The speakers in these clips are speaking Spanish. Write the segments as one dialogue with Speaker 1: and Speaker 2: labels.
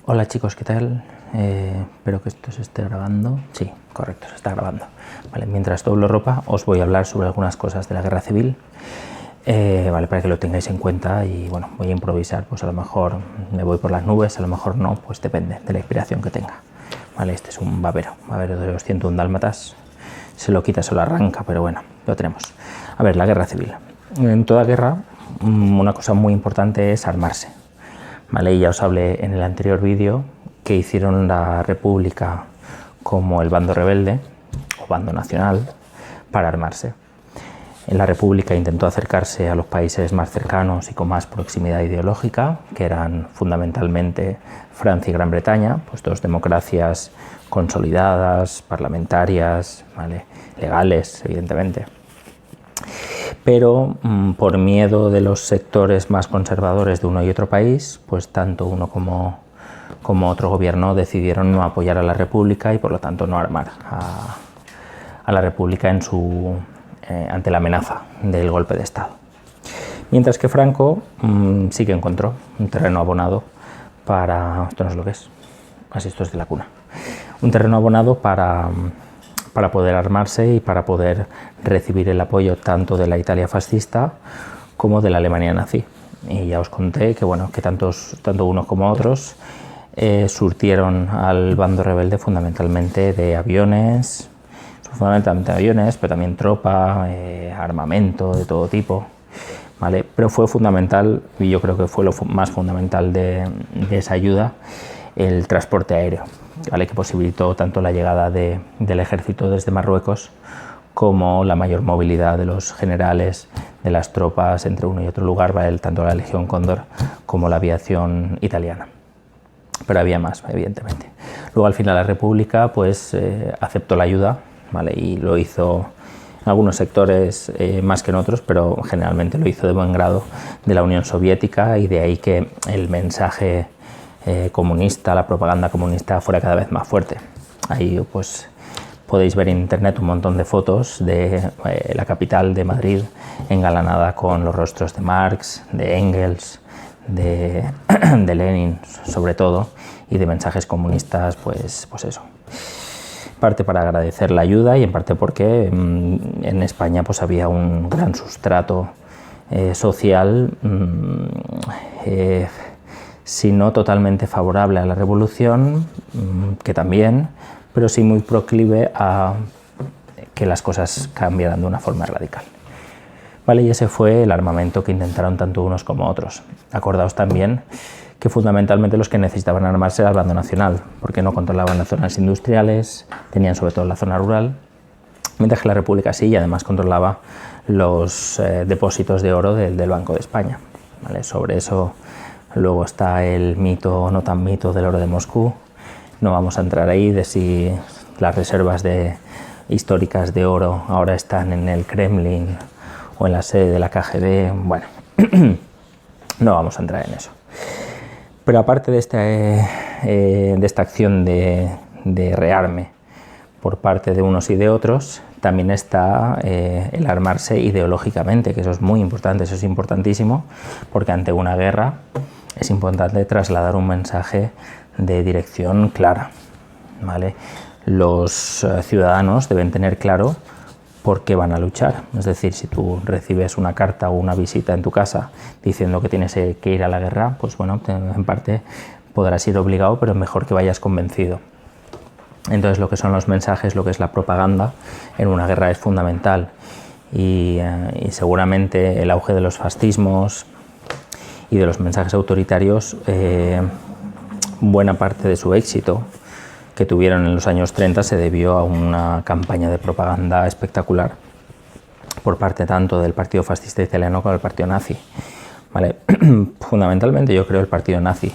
Speaker 1: Hola chicos, ¿qué tal? Espero que esto se esté grabando. Sí, correcto, se está grabando. Vale, mientras doblo ropa os voy a hablar sobre algunas cosas de la guerra civil, vale, para que lo tengáis en cuenta. Y bueno, voy a improvisar, pues a lo mejor me voy por las nubes, a lo mejor no, pues depende de la inspiración que tenga. Vale, este es un babero de los 101 dálmatas. Se lo quita, se lo arranca, pero bueno, lo tenemos. A ver, la guerra civil. En toda guerra, una cosa muy importante es armarse. Vale, ya os hablé en el anterior vídeo que hicieron la República como el bando rebelde o bando nacional para armarse. En la República intentó acercarse a los países más cercanos y con más proximidad ideológica, que eran fundamentalmente Francia y Gran Bretaña, pues dos democracias consolidadas, parlamentarias, ¿vale? Legales, evidentemente. Pero por miedo de los sectores más conservadores de uno y otro país, pues tanto uno como otro gobierno decidieron no apoyar a la República y por lo tanto no armar a la República ante la amenaza del golpe de Estado. Mientras que Franco sí que encontró un terreno abonado para... Esto no es lo que es, así esto es de la cuna. Un terreno abonado para poder armarse y para poder recibir el apoyo tanto de la Italia fascista como de la Alemania nazi. Y ya os conté que, bueno, que tanto unos como otros surtieron al bando rebelde fundamentalmente de aviones, pero también tropa, armamento de todo tipo. ¿Vale? Pero fue fundamental, y yo creo que fue lo más fundamental de esa ayuda, el transporte aéreo, ¿vale? Que posibilitó tanto la llegada del ejército desde Marruecos como la mayor movilidad de los generales, de las tropas entre uno y otro lugar, ¿vale? Tanto la Legión Cóndor como la aviación italiana. Pero había más, evidentemente. Luego, al final, la República pues, aceptó la ayuda, ¿vale? Y lo hizo en algunos sectores más que en otros, pero generalmente lo hizo de buen grado de la Unión Soviética, y de ahí que el mensaje comunista, la propaganda comunista fuera cada vez más fuerte. Ahí pues podéis ver en internet un montón de fotos de la capital de Madrid engalanada con los rostros de Marx, de Engels, de Lenin sobre todo, y de mensajes comunistas, pues eso. Parte para agradecer la ayuda y en parte porque en España pues había un gran sustrato social, si no totalmente favorable a la revolución, que también, pero sí muy proclive a que las cosas cambiaran de una forma radical. Vale, y ese fue el armamento que intentaron tanto unos como otros. Acordaos también que fundamentalmente los que necesitaban armarse era el bando nacional, porque no controlaban las zonas industriales, tenían sobre todo la zona rural, mientras que la República sí, y además controlaba los depósitos de oro del Banco de España. ¿Vale? Sobre eso luego está el mito, no tan mito, del oro de Moscú. No vamos a entrar ahí de si las reservas históricas de oro ahora están en el Kremlin o en la sede de la KGB. Bueno, no vamos a entrar en eso. Pero aparte de esta acción de rearme por parte de unos y de otros, también está el armarse ideológicamente, que eso es muy importante, eso es importantísimo, porque ante una guerra es importante trasladar un mensaje de dirección clara, ¿vale? Los ciudadanos deben tener claro por qué van a luchar. Es decir, si tú recibes una carta o una visita en tu casa diciendo que tienes que ir a la guerra, pues bueno, en parte podrás ir obligado, pero es mejor que vayas convencido. Entonces, lo que son los mensajes, lo que es la propaganda en una guerra es fundamental, y seguramente el auge de los fascismos y de los mensajes autoritarios, buena parte de su éxito que tuvieron en los años 30 se debió a una campaña de propaganda espectacular por parte tanto del Partido Fascista Italiano como del Partido Nazi. ¿Vale? Fundamentalmente yo creo el Partido Nazi.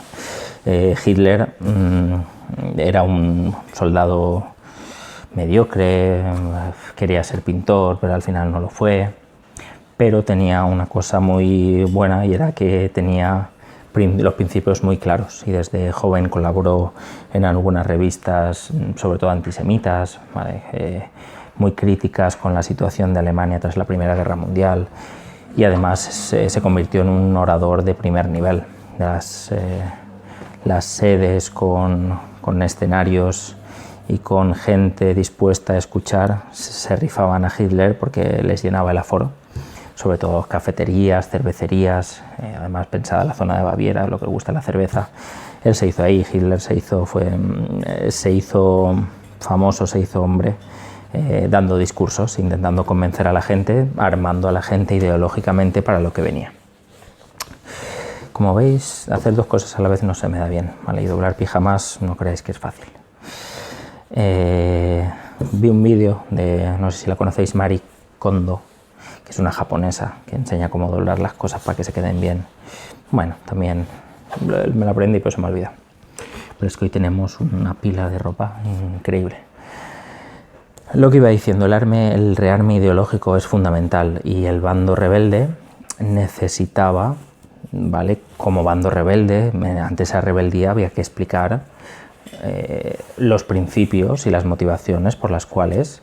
Speaker 1: Hitler era un soldado mediocre, quería ser pintor, pero al final no lo fue. Pero tenía una cosa muy buena, y era que tenía los principios muy claros, y desde joven colaboró en algunas revistas, sobre todo antisemitas, ¿vale? Muy críticas con la situación de Alemania tras la Primera Guerra Mundial, y además se convirtió en un orador de primer nivel. las sedes con escenarios y con gente dispuesta a escuchar, se rifaban a Hitler porque les llenaba el aforo, sobre todo cafeterías, cervecerías, además pensada en la zona de Baviera, lo que gusta la cerveza. Él se hizo ahí, Hitler se hizo famoso, se hizo hombre, dando discursos, intentando convencer a la gente, armando a la gente ideológicamente para lo que venía. Como veis, hacer dos cosas a la vez no se me da bien, ¿vale? Y doblar pijamas no creáis que es fácil. Vi un vídeo de, no sé si la conocéis, Marie Kondo, que es una japonesa que enseña cómo doblar las cosas para que se queden bien. Bueno, también me la aprendí, pero se me olvida. Pero es que hoy tenemos una pila de ropa increíble. Lo que iba diciendo, el rearme ideológico es fundamental y el bando rebelde necesitaba, ¿vale? Como bando rebelde, ante esa rebeldía había que explicar los principios y las motivaciones por las cuales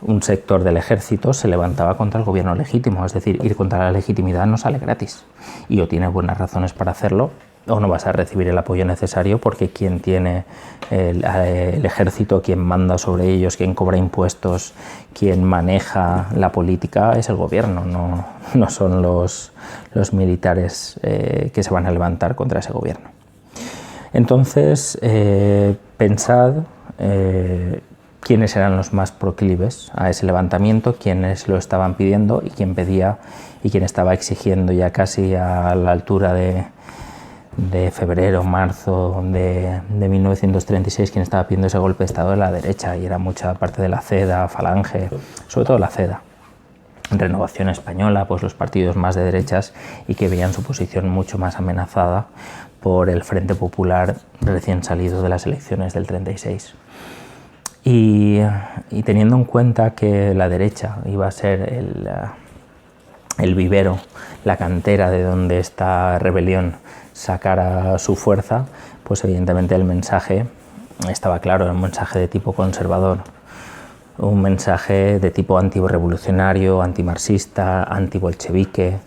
Speaker 1: un sector del ejército se levantaba contra el gobierno legítimo. Es decir, ir contra la legitimidad no sale gratis y o tienes buenas razones para hacerlo o no vas a recibir el apoyo necesario, porque quien tiene el ejército, quien manda sobre ellos, quien cobra impuestos, quien maneja la política es el gobierno, no son los militares que se van a levantar contra ese gobierno. Entonces, pensad quiénes eran los más proclives a ese levantamiento, quiénes lo estaban pidiendo y quién pedía y quién estaba exigiendo ya casi a la altura de febrero, marzo de 1936, quien estaba pidiendo ese golpe de Estado de la derecha, y era mucha parte de la CEDA, Falange, sobre todo la CEDA. Renovación Española, pues los partidos más de derechas y que veían su posición mucho más amenazada por el Frente Popular recién salido de las elecciones del 36. Y teniendo en cuenta que la derecha iba a ser el vivero, la cantera de donde esta rebelión sacara su fuerza, pues evidentemente el mensaje estaba claro, era un mensaje de tipo conservador, un mensaje de tipo antirevolucionario, antimarxista, antibolchevique,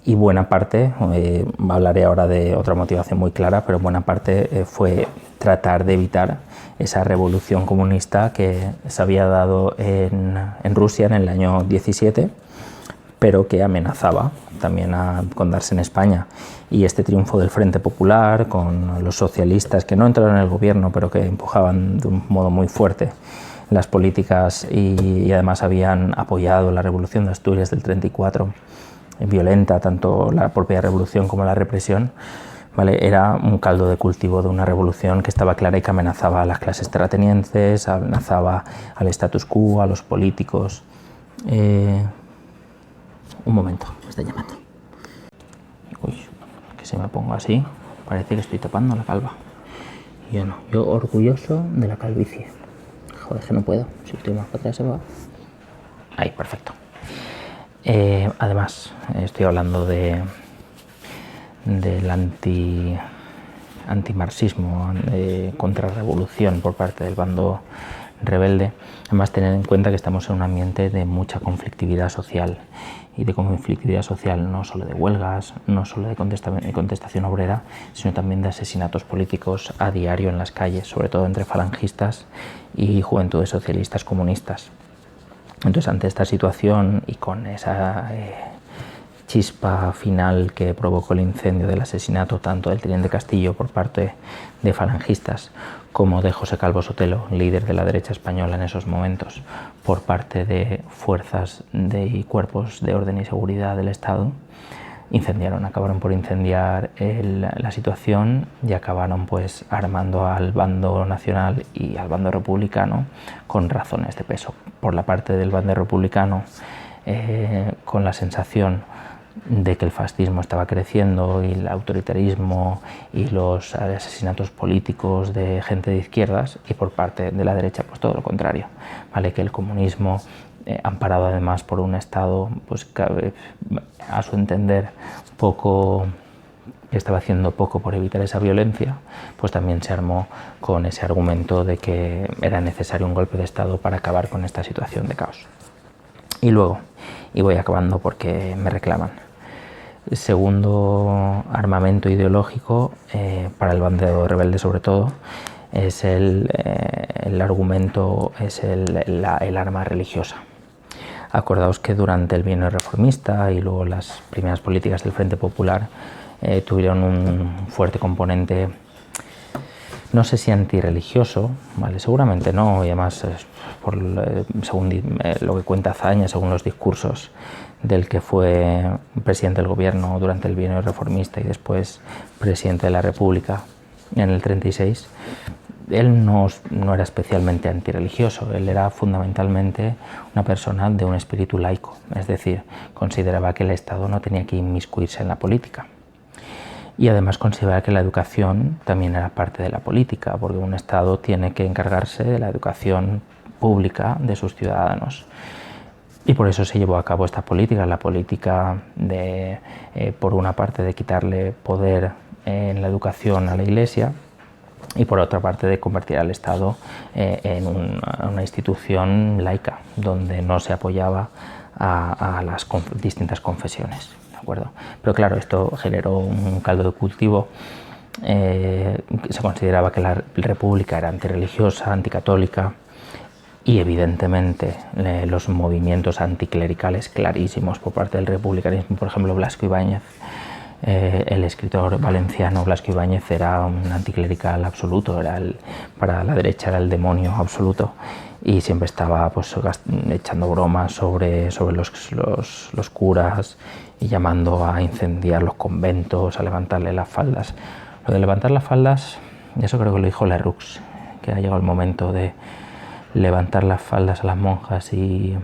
Speaker 1: y buena parte, hablaré ahora de otra motivación muy clara, pero buena parte fue tratar de evitar esa revolución comunista que se había dado en Rusia en el año 17, pero que amenazaba también con darse en España. Y este triunfo del Frente Popular, con los socialistas que no entraron en el gobierno, pero que empujaban de un modo muy fuerte las políticas y además habían apoyado la Revolución de Asturias del 34, violenta, tanto la propia revolución como la represión, ¿vale? Era un caldo de cultivo de una revolución que estaba clara y que amenazaba a las clases terratenientes, amenazaba al status quo, a los políticos. Un momento, me está llamando. Uy, que si me pongo así, parece que estoy tapando la calva. Yo no, yo orgulloso de la calvicie. Joder, que no puedo, si estoy más para atrás se va. Ahí, perfecto. Además, estoy hablando del antimarxismo, contrarrevolución por parte del bando rebelde. Además, tener en cuenta que estamos en un ambiente de mucha conflictividad social, y de conflictividad social no solo de huelgas, no solo de contestación obrera, sino también de asesinatos políticos a diario en las calles, sobre todo entre falangistas y juventudes socialistas comunistas. Entonces, ante esta situación y con esa chispa final que provocó el incendio del asesinato tanto del teniente Castillo por parte de falangistas como de José Calvo Sotelo, líder de la derecha española en esos momentos, por parte de fuerzas y cuerpos de orden y seguridad del Estado, acabaron por incendiar la situación y acabaron pues armando al bando nacional y al bando republicano con razones de peso. Por la parte del bando republicano, con la sensación de que el fascismo estaba creciendo y el autoritarismo y los asesinatos políticos de gente de izquierdas, y por parte de la derecha pues todo lo contrario, ¿vale? Que el comunismo, amparado además por un Estado pues a su entender estaba haciendo poco por evitar esa violencia, pues también se armó con ese argumento de que era necesario un golpe de Estado para acabar con esta situación de caos. Y luego, y voy acabando porque me reclaman, Segundo armamento ideológico, para el bando rebelde sobre todo, es el argumento, es el arma religiosa. Acordaos que durante el bienio reformista y luego las primeras políticas del Frente Popular tuvieron un fuerte componente, no sé si antirreligioso, ¿vale? Seguramente no, y además según lo que cuenta Azaña, según los discursos del que fue presidente del gobierno durante el bienio reformista y después presidente de la República en el 36, él no era especialmente antirreligioso, él era fundamentalmente una persona de un espíritu laico, es decir, consideraba que el Estado no tenía que inmiscuirse en la política. Y además consideraba que la educación también era parte de la política, porque un Estado tiene que encargarse de la educación pública de sus ciudadanos. Y por eso se llevó a cabo esta política, la política de, por una parte, de quitarle poder en la educación a la Iglesia, y por otra parte de convertir al Estado en una institución laica, donde no se apoyaba a las distintas confesiones. ¿De acuerdo? Pero claro, esto generó un caldo de cultivo. Se consideraba que la República era antirreligiosa, anticatólica, y evidentemente los movimientos anticlericales clarísimos por parte del republicanismo, por ejemplo Blasco Ibáñez, el escritor valenciano Blasco Ibáñez era un anticlerical absoluto, para la derecha era el demonio absoluto, y siempre estaba pues, echando bromas sobre los curas y llamando a incendiar los conventos, a levantarle las faldas. Lo de levantar las faldas, eso creo que lo dijo Lerroux, que ha llegado el momento de levantar las faldas a las monjas y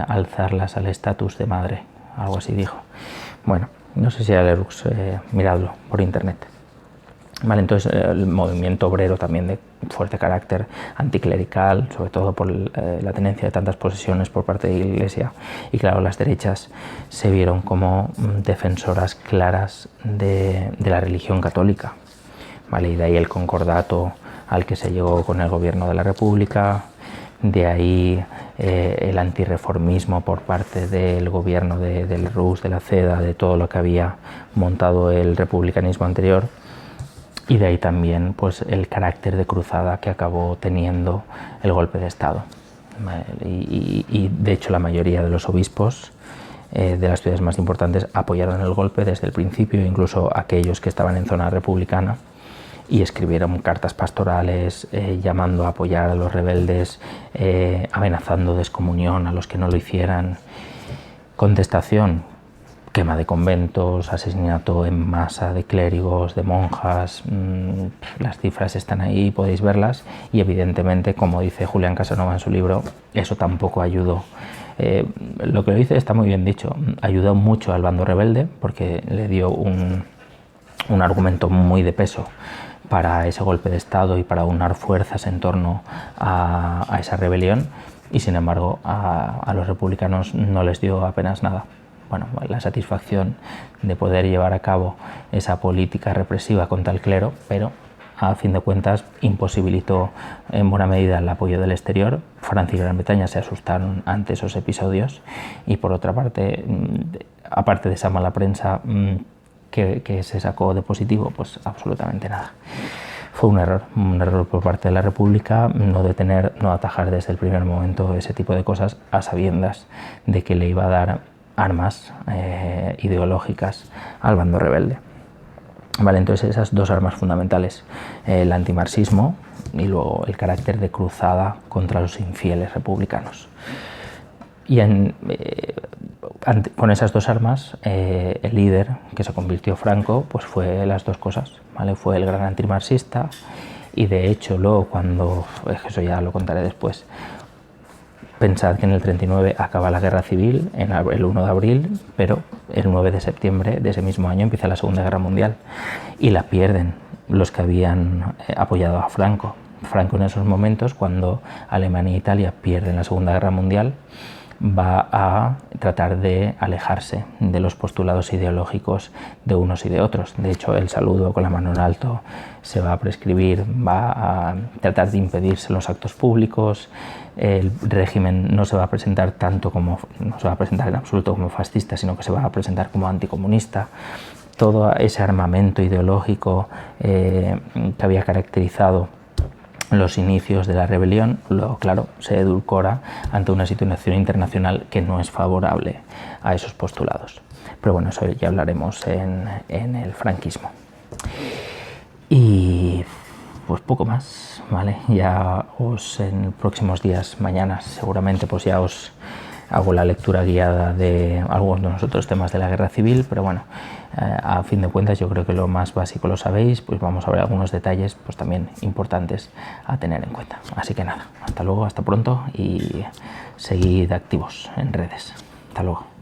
Speaker 1: alzarlas al estatus de madre, algo así dijo. Bueno, no sé si era Lerroux, miradlo por internet. Vale, entonces el movimiento obrero también de fuerte carácter anticlerical, sobre todo por la tenencia de tantas posesiones por parte de la Iglesia, y claro, las derechas se vieron como defensoras claras de la religión católica, vale, y de ahí el concordato al que se llegó con el gobierno de la República, de ahí el antirreformismo por parte del gobierno de Lerroux, de la CEDA, de todo lo que había montado el republicanismo anterior, y de ahí también pues, el carácter de cruzada que acabó teniendo el golpe de Estado. Y de hecho la mayoría de los obispos de las ciudades más importantes apoyaron el golpe desde el principio, incluso aquellos que estaban en zona republicana, y escribieron cartas pastorales llamando a apoyar a los rebeldes, amenazando de excomunión a los que no lo hicieran. Contestación: quema de conventos, asesinato en masa de clérigos, de monjas. Las cifras están ahí, podéis verlas, y evidentemente, como dice Julián Casanova en su libro, eso tampoco ayudó. Lo que lo dice está muy bien dicho, ayudó mucho al bando rebelde porque le dio un argumento muy de peso para ese golpe de Estado y para unar fuerzas en torno a esa rebelión, y sin embargo a los republicanos no les dio apenas nada. Bueno, la satisfacción de poder llevar a cabo esa política represiva contra el clero, pero a fin de cuentas imposibilitó en buena medida el apoyo del exterior. Francia y Gran Bretaña se asustaron ante esos episodios, y por otra parte, aparte de esa mala prensa que se sacó de positivo, pues absolutamente nada. Fue un error por parte de la República no atajar desde el primer momento ese tipo de cosas, a sabiendas de que le iba a dar armas ideológicas al bando rebelde. Vale, entonces esas dos armas fundamentales, el antimarxismo y luego el carácter de cruzada contra los infieles republicanos. Y con esas dos armas, el líder que se convirtió Franco pues fue las dos cosas, ¿vale? Fue el gran antimarxista, y de hecho luego cuando, eso ya lo contaré después, pensad que en el 39 acaba la guerra civil, el 1 de abril, pero el 9 de septiembre de ese mismo año empieza la Segunda Guerra Mundial, y la pierden los que habían apoyado a Franco. Franco en esos momentos, cuando Alemania e Italia pierden la Segunda Guerra Mundial, va a tratar de alejarse de los postulados ideológicos de unos y de otros. De hecho, el saludo con la mano en alto se va a prescribir, va a tratar de impedirse los actos públicos. El régimen no se va a presentar no se va a presentar en absoluto como fascista, sino que se va a presentar como anticomunista. Todo ese armamento ideológico que había caracterizado los inicios de la rebelión, claro, se edulcora ante una situación internacional que no es favorable a esos postulados. Pero bueno, eso ya hablaremos en el franquismo. Y pues poco más, ¿vale? Ya en próximos días, mañana seguramente, pues ya os hago la lectura guiada de algunos de los otros temas de la guerra civil, pero bueno, a fin de cuentas yo creo que lo más básico lo sabéis, pues vamos a ver algunos detalles pues también importantes a tener en cuenta. Así que nada, hasta luego, hasta pronto y seguid activos en redes. Hasta luego.